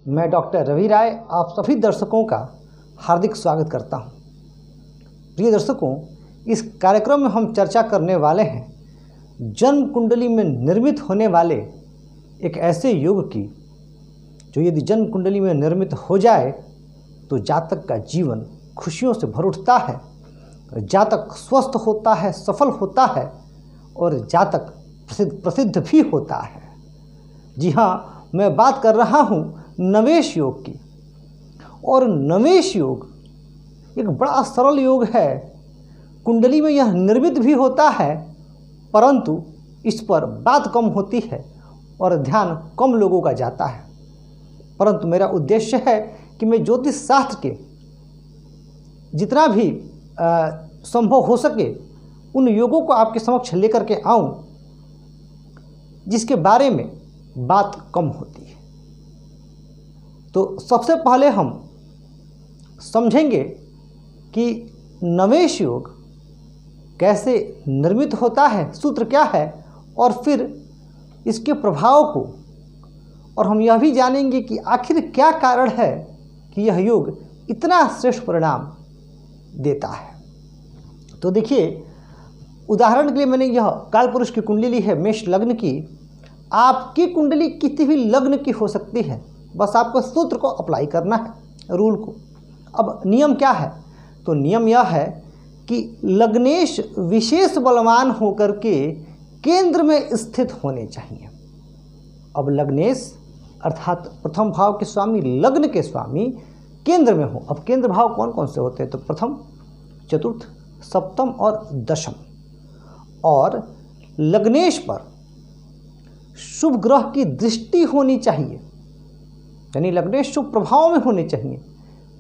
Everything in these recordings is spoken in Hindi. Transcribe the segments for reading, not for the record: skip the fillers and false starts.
मैं डॉक्टर रवि राय आप सभी दर्शकों का हार्दिक स्वागत करता हूं। प्रिय दर्शकों, इस कार्यक्रम में हम चर्चा करने वाले हैं जन्म कुंडली में निर्मित होने वाले एक ऐसे योग की जो यदि जन्म कुंडली में निर्मित हो जाए तो जातक का जीवन खुशियों से भर उठता है, जातक स्वस्थ होता है, सफल होता है और जातक प्रसिद्ध भी होता है। जी हाँ, मैं बात कर रहा हूँ नवेश योग की। और नवेश योग एक बड़ा सरल योग है। कुंडली में यह निर्मित भी होता है, परंतु इस पर बात कम होती है और ध्यान कम लोगों का जाता है। परंतु मेरा उद्देश्य है कि मैं ज्योतिष शास्त्र के जितना भी संभव हो सके उन योगों को आपके समक्ष लेकर के आऊं जिसके बारे में बात कम होती है। तो सबसे पहले हम समझेंगे कि नवेश योग कैसे निर्मित होता है, सूत्र क्या है, और फिर इसके प्रभाव को, और हम यह भी जानेंगे कि आखिर क्या कारण है कि यह योग इतना श्रेष्ठ परिणाम देता है। तो देखिए, उदाहरण के लिए मैंने यह कालपुरुष की कुंडली ली है, मेष लग्न की। आपकी कुंडली किसी भी लग्न की हो सकती है, बस आपको सूत्र को अप्लाई करना है, रूल को। अब नियम क्या है? तो नियम यह है कि लग्नेश विशेष बलवान होकर के केंद्र में स्थित होने चाहिए। अब लग्नेश अर्थात प्रथम भाव के स्वामी, लग्न के स्वामी केंद्र में हो। अब केंद्र भाव कौन कौन से होते हैं? तो प्रथम, चतुर्थ, सप्तम और दशम। और लग्नेश पर शुभ ग्रह की दृष्टि होनी चाहिए, यानी लग्नेश शुभ प्रभाव में होने चाहिए।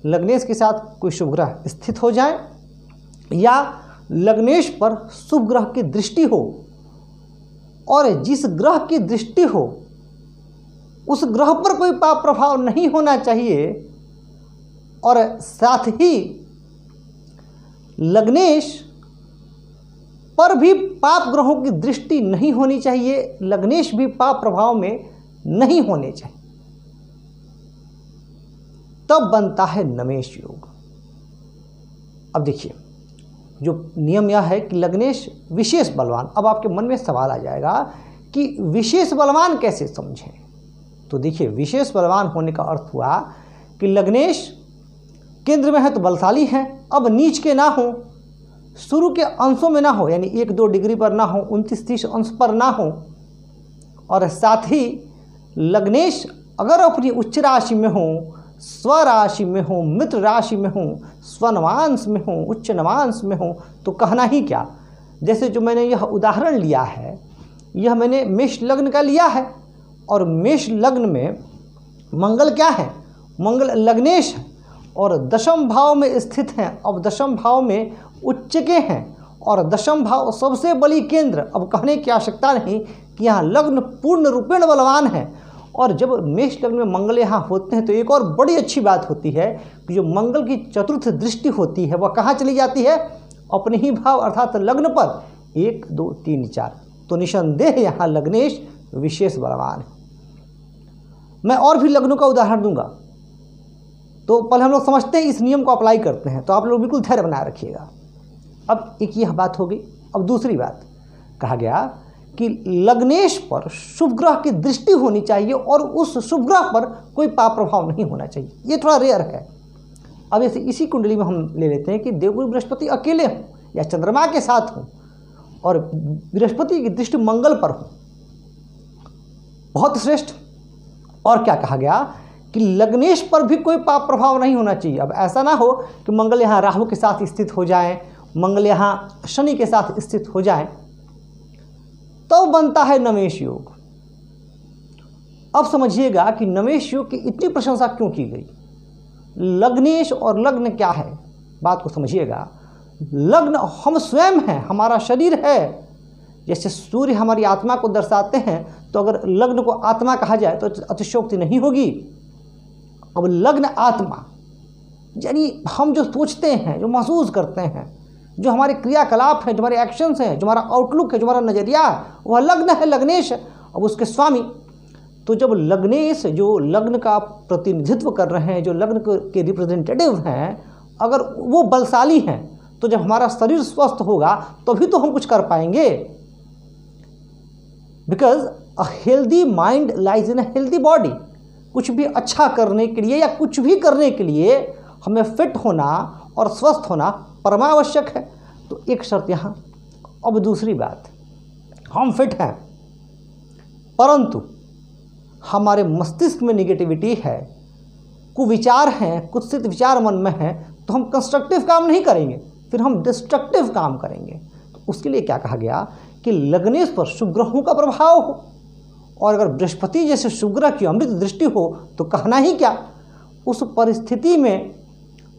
लग्नेश के साथ कोई शुभ ग्रह स्थित हो जाए या लग्नेश पर शुभ ग्रह की दृष्टि हो, और जिस ग्रह की दृष्टि हो उस ग्रह पर कोई पाप प्रभाव नहीं होना चाहिए, और साथ ही लग्नेश पर भी पाप ग्रहों की दृष्टि नहीं होनी चाहिए, लग्नेश भी पाप प्रभाव में नहीं होने चाहिए। तब बनता है नवेश योग। अब देखिए, जो नियम यह है कि लग्नेश विशेष बलवान। अब आपके मन में सवाल आ जाएगा कि विशेष बलवान कैसे समझें? तो देखिए, विशेष बलवान होने का अर्थ हुआ कि लग्नेश केंद्र में है तो बलशाली है। अब नीच के ना हो, शुरू के अंशों में ना हो, यानी 1-2 डिग्री पर ना हो, 29-30 अंश पर ना हो, और साथ ही लग्नेश अगर अपनी उच्च राशि में हो, स्वराशि में हो, मित्र राशि में हो, स्वनवांश में हो, उच्च नवांश में हो, तो कहना ही क्या। जैसे जो मैंने यह उदाहरण लिया है, यह मैंने मेष लग्न का लिया है, और मेष लग्न में मंगल क्या है? मंगल लग्नेश है और दशम भाव में स्थित हैं। अब दशम भाव में उच्च के हैं और दशम भाव सबसे बली केंद्र। अब कहने की आवश्यकता नहीं कि यहाँ लग्न पूर्ण रूपेण बलवान है। और जब मेष लग्न में मंगल यहाँ होते हैं तो एक और बड़ी अच्छी बात होती है कि जो मंगल की चतुर्थ दृष्टि होती है वह कहाँ चली जाती है? अपने ही भाव अर्थात लग्न पर 1, 2, 3, 4। तो निसंदेह यहाँ लग्नेश विशेष बलवान है। मैं और भी लग्नों का उदाहरण दूंगा, तो पहले हम लोग समझते हैं, इस नियम को अप्लाई करते हैं। तो आप लोग बिल्कुल धैर्य बनाए रखिएगा। अब एक यह बात हो गई। अब दूसरी बात कहा गया कि लग्नेश पर शुभ ग्रह की दृष्टि होनी चाहिए और उस शुभ ग्रह पर कोई पाप प्रभाव नहीं होना चाहिए। ये थोड़ा रेयर है। अब ऐसे इसी कुंडली में हम ले लेते हैं कि देवगुरु बृहस्पति अकेले हों या चंद्रमा के साथ हों और बृहस्पति की दृष्टि मंगल पर हो, बहुत श्रेष्ठ। और क्या कहा गया कि लग्नेश पर भी कोई पाप प्रभाव नहीं होना चाहिए। अब ऐसा ना हो कि मंगल यहाँ राहु के साथ स्थित हो जाए, मंगल यहाँ शनि के साथ स्थित हो जाए, तो बनता है नवेश योग। अब समझिएगा कि नवेश योग की इतनी प्रशंसा क्यों की गई। लग्नेश और लग्न क्या है, बात को समझिएगा। लग्न हम स्वयं हैं, हमारा शरीर है। जैसे सूर्य हमारी आत्मा को दर्शाते हैं, तो अगर लग्न को आत्मा कहा जाए तो अतिशयोक्ति नहीं होगी। अब लग्न आत्मा यानी हम जो सोचते हैं, जो महसूस करते हैं, जो हमारे क्रियाकलाप हैं, जो हमारे एक्शंस हैं, जो हमारा आउटलुक है, जो हमारा नज़रिया है, वह लग्न है, लग्नेश है। अब उसके स्वामी तो जब लग्नेश जो लग्न का प्रतिनिधित्व कर रहे हैं, जो लग्न के रिप्रेजेंटेटिव हैं, अगर वो बलशाली हैं, तो जब हमारा शरीर स्वस्थ होगा तभी तो हम कुछ कर पाएंगे। Because a healthy mind lies in a healthy body. कुछ भी अच्छा करने के लिए या कुछ भी करने के लिए हमें फिट होना और स्वस्थ होना परमावश्यक है। तो एक शर्त यहाँ। अब दूसरी बात, हम फिट हैं परंतु हमारे मस्तिष्क में निगेटिविटी है, कुविचार हैं, कुत्सित विचार मन में हैं, तो हम कंस्ट्रक्टिव काम नहीं करेंगे, फिर हम डिस्ट्रक्टिव काम करेंगे। तो उसके लिए क्या कहा गया कि लग्नेश पर शुभ ग्रहों का प्रभाव हो, और अगर बृहस्पति जैसे शुभ ग्रह की अमृत दृष्टि हो तो कहना ही क्या। उस परिस्थिति में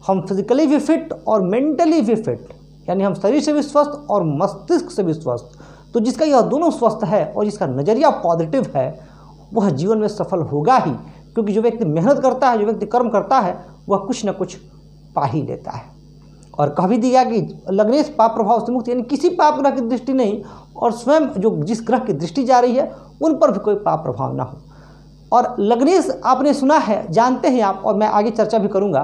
हम फिजिकली भी फिट और मेंटली भी फिट, यानी हम शरीर से भी स्वस्थ और मस्तिष्क से भी स्वस्थ। तो जिसका यह दोनों स्वस्थ है और जिसका नज़रिया पॉजिटिव है वह जीवन में सफल होगा ही, क्योंकि जो व्यक्ति मेहनत करता है, जो व्यक्ति कर्म करता है, वह कुछ न कुछ पा ही लेता है। और कह भी दिया कि लग्नेश पाप प्रभाव से मुक्त, यानी किसी पाप ग्रह की दृष्टि नहीं, और स्वयं जो जिस ग्रह की दृष्टि जा रही है उन पर भी कोई पाप प्रभाव ना हो। और लग्नेश आपने सुना है, जानते हैं आप, और मैं आगे चर्चा भी करूंगा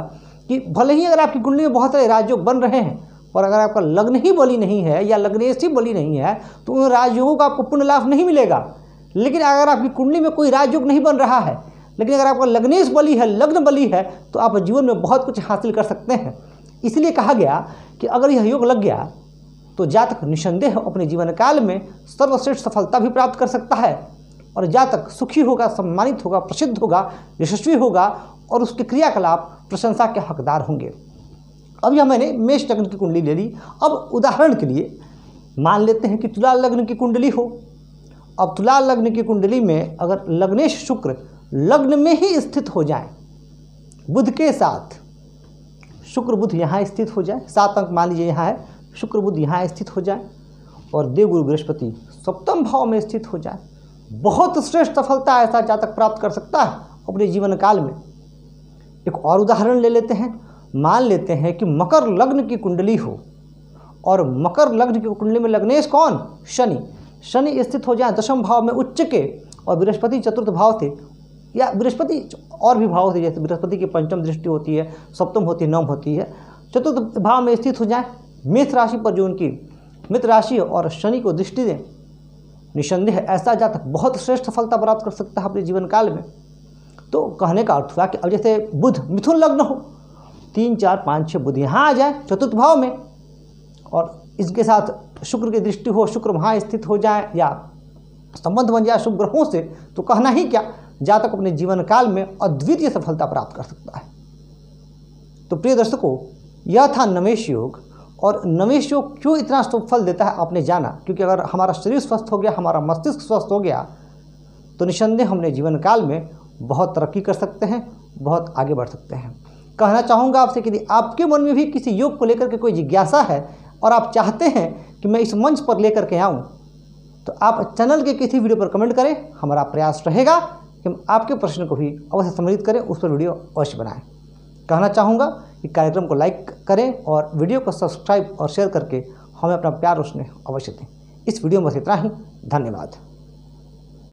कि भले ही अगर आपकी कुंडली में बहुत सारे राजयोग बन रहे हैं, और अगर आपका लग्न ही बली नहीं है या लग्नेश ही बली नहीं है, तो उन राजयोगों का आपको पुण्य लाभ नहीं मिलेगा। लेकिन अगर आपकी कुंडली में कोई राजयोग नहीं बन रहा है, लेकिन अगर आपका लग्नेश बली है, लग्न बली है, तो आप जीवन में बहुत कुछ हासिल कर सकते हैं। इसलिए कहा गया कि अगर यह योग लग गया तो जातक निसंदेह अपने जीवन काल में सर्वश्रेष्ठ सफलता भी प्राप्त कर सकता है, और जातक सुखी होगा, सम्मानित होगा, प्रसिद्ध होगा, यशस्वी होगा, और उसके क्रियाकलाप प्रशंसा के हकदार होंगे। अब यह मैंने मेष लग्न की कुंडली ले ली। अब उदाहरण के लिए मान लेते हैं कि तुला लग्न की कुंडली हो। अब तुला लग्न की कुंडली में अगर लग्नेश शुक्र लग्न में ही स्थित हो जाए, बुध के साथ, शुक्र बुध यहाँ स्थित हो जाए, 7 अंक मान लीजिए यहाँ है, शुक्र बुध यहाँ स्थित हो जाए, और देवगुरु बृहस्पति सप्तम भाव में स्थित हो जाए, बहुत श्रेष्ठ सफलता ऐसा जातक प्राप्त कर सकता है अपने जीवन काल में। एक और उदाहरण ले लेते हैं। मान लेते हैं कि मकर लग्न की कुंडली हो, और मकर लग्न की कुंडली में लग्नेश कौन, शनि स्थित हो जाए 10वें भाव में उच्च के, और बृहस्पति 4th भाव से, या बृहस्पति और भी भाव से, जैसे बृहस्पति की 5म दृष्टि होती है, 7म होती है, 9म होती है, 4th भाव में स्थित हो जाए, मेष राशि पर जो उनकी मित्र राशि और शनि को दृष्टि दें, निसंदेह ऐसा जातक बहुत श्रेष्ठ सफलता प्राप्त कर सकता है अपने जीवन काल में। तो कहने का अर्थ हुआ कि अब जैसे बुध मिथुन लग्न हो, 3, 4, 5, 6 बुध यहाँ आ जाए 4th भाव में, और इसके साथ शुक्र की दृष्टि हो, शुक्र वहाँ स्थित हो जाए या संबंध बन जाए शुभ ग्रहों से, तो कहना ही क्या, जातक अपने जीवन काल में अद्वितीय सफलता प्राप्त कर सकता है। तो प्रिय दर्शकों, यह था नवेश योग। और नवेश योग क्यों इतना शुभ फल देता है आपने जाना, क्योंकि अगर हमारा शरीर स्वस्थ हो गया, हमारा मस्तिष्क स्वस्थ हो गया, तो निसंदेह हमने जीवन काल में बहुत तरक्की कर सकते हैं, बहुत आगे बढ़ सकते हैं। कहना चाहूँगा आपसे कि यदि आपके मन में भी किसी योग को लेकर के कोई जिज्ञासा है और आप चाहते हैं कि मैं इस मंच पर लेकर के आऊँ, तो आप चैनल के किसी वीडियो पर कमेंट करें। हमारा प्रयास रहेगा कि हम आपके प्रश्न को भी अवश्य सम्मिलित करें, उस पर वीडियो अवश्य बनाएं। कहना चाहूँगा कि कार्यक्रम को लाइक करें और वीडियो को सब्सक्राइब और शेयर करके हमें अपना प्यार और स्नेह अवश्य दें। इस वीडियो में बस इतना ही। धन्यवाद।